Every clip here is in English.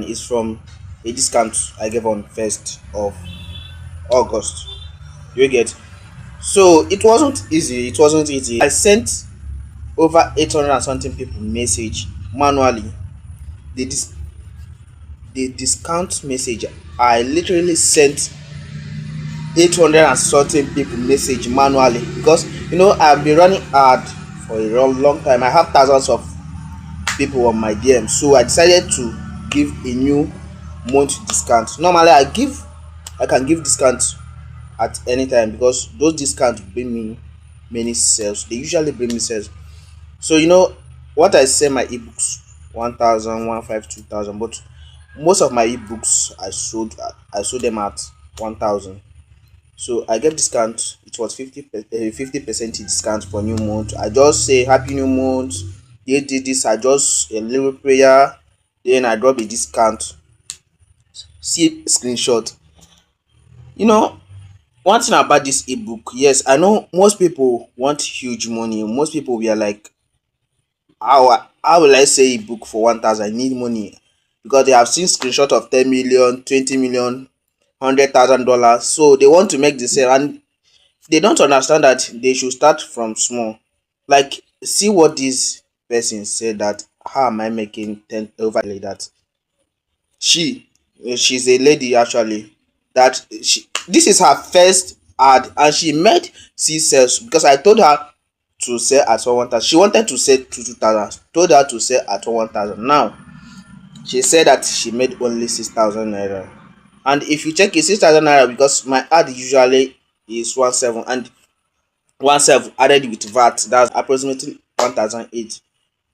is from a discount I gave on 1st of August. You get? So it wasn't easy. It wasn't easy. I sent over 800 and something people message manually. The the discount message, I literally sent 800 and something people message manually, because I've been running ad for a long time. I have thousands of people on my DM, so I decided to give a new month discount. Normally I can give discounts at any time, because those discounts bring me many sales. They usually bring me sales. So what I sell my ebooks 1000, 15, 2000, but most of my ebooks I sold them at 1000. So I get discount. It was 50% discount for new month. I just say happy new month. They did this. I just a little prayer. Then I drop a discount. See screenshot. You know one thing about this ebook. Yes, I know most people want huge money. Most people were like, how will I say ebook for 1000? I need money, because they have seen screenshot of 10 million, 20 million, $100,000. So they want to make the sale, and they don't understand that they should start from small. Like, see what this person said, that how am I making 10 over like that? She's a lady actually, that this is her first ad, and she made sales, because I told her to sell at 1000. She wanted to sell to 2000. Told her to sell at 1000. Now she said that she made only 6000 naira. And if you check it, 6000 naira, because my ad usually is 17, and 17 added with VAT, that's approximately 1008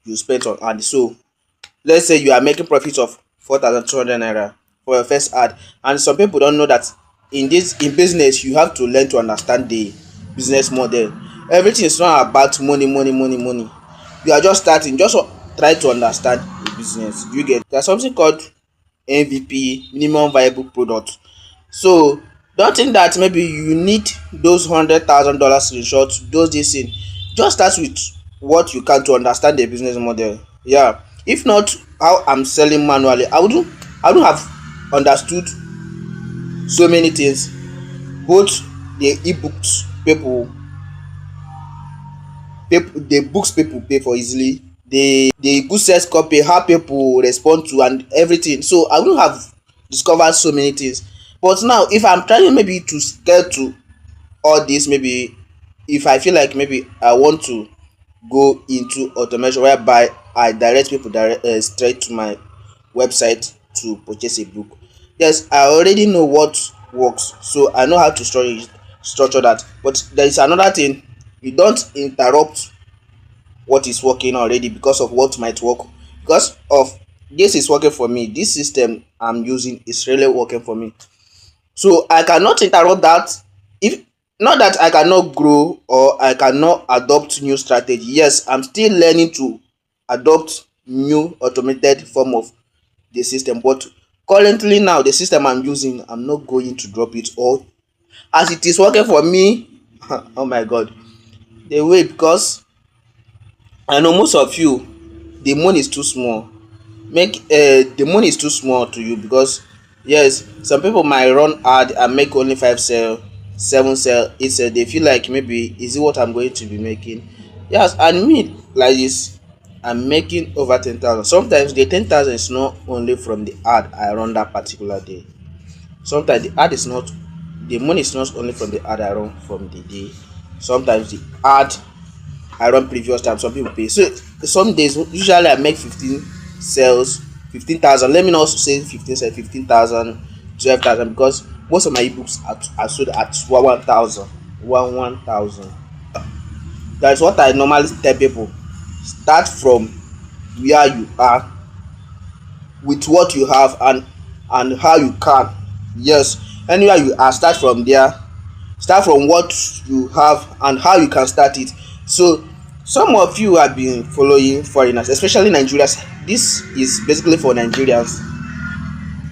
you spent on ad. So let's say you are making profit of 4200 naira for your first ad. And some people don't know that in business you have to learn to understand the business model. Everything is not about money, money, money, money. You are just starting. Just try to understand the business. You get? There's something called MVP, minimum viable product. So don't think that maybe you need those $100,000 screenshots, those this thing. Just start with what you can to understand the business model. Yeah. If not, how I'm selling manually, I wouldn't have understood so many things. Both the ebooks the books people pay for easily, the good sales copy, how people respond to, and everything. So I wouldn't have discovered so many things. But now, if I'm trying maybe to scale to all this, maybe if I feel like maybe I want to go into automation whereby I direct people straight to my website to purchase a book. Yes, I already know what works, so I know how to structure that. But there is another thing: you don't interrupt what is working already because of what might work. Because of this is working for me, this system I'm using is really working for me. So I cannot interrupt that. If not that I cannot grow or I cannot adopt new strategy. Yes, I'm still learning to adopt new automated form of the system, but currently now the system I'm using, I'm not going to drop it, or as it is working for me. Oh my god, the way, because I know most of you, the money is too small. The money is too small to you, because yes, some people might run ad and make only 5 sell, 7 sell, 8 sell. They feel like, maybe is it what I'm going to be making? Yes, and me like this, I'm making over 10,000. Sometimes the 10,000 is not only from the ad I run that particular day. Sometimes the money is not only from the ad I run from the day. Sometimes the ad I run previous time, some people pay. So some days usually I make 15 sales, 15,000. Let me not say 15 sales, 15,000, 12,000, because most of my ebooks are sold at 1,000, 1,000. That's what I normally tell people. Start from where you are with what you have, and how you can. Yes, anywhere you are, start from there. Start from what you have and how you can start it. So some of you have been following foreigners, especially Nigerians. This is basically for Nigerians.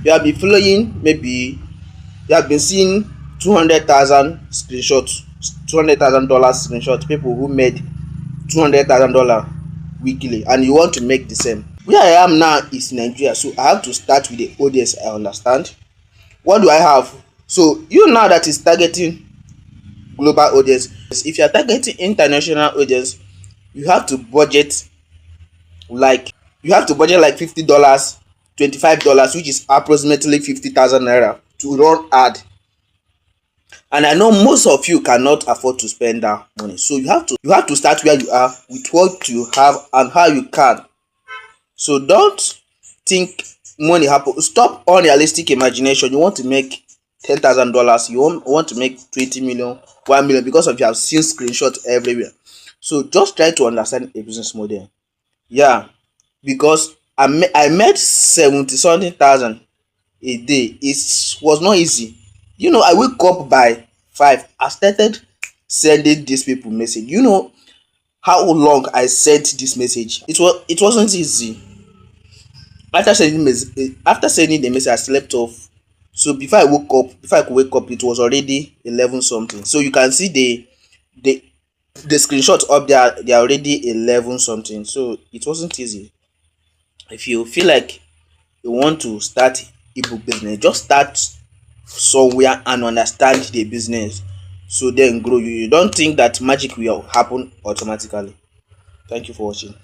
You have been following, maybe you have been seeing 200,000 screenshots, $200,000 screenshots, people who made $200,000 weekly, and you want to make the same. Where I am now is Nigeria, so I have to start with the audience I understand. What do I have? So you now that is targeting global audience, if you are targeting international audience, you have to budget like like $50, $25, which is approximately 50,000 naira to run ad. And I know most of you cannot afford to spend that money, so you have to start where you are with what you have and how you can. So don't think money happen. Stop unrealistic imagination. You want to make $10,000, you want to make 20 million, 1 million, because of you have seen screenshots everywhere. So just try to understand a business model. Yeah, because I made 70 something thousand a day. It was not easy. I wake up by 5. I started sending these people message. How long I sent this message? It wasn't easy. After sending the message, I slept off. So before I could wake up, it was already 11 something. So you can see the the screenshot up there. They are already 11 something. So it wasn't easy. If you feel like you want to start ebook business, just start somewhere and understand the business, so then grow. You don't think that magic will happen automatically. Thank you for watching.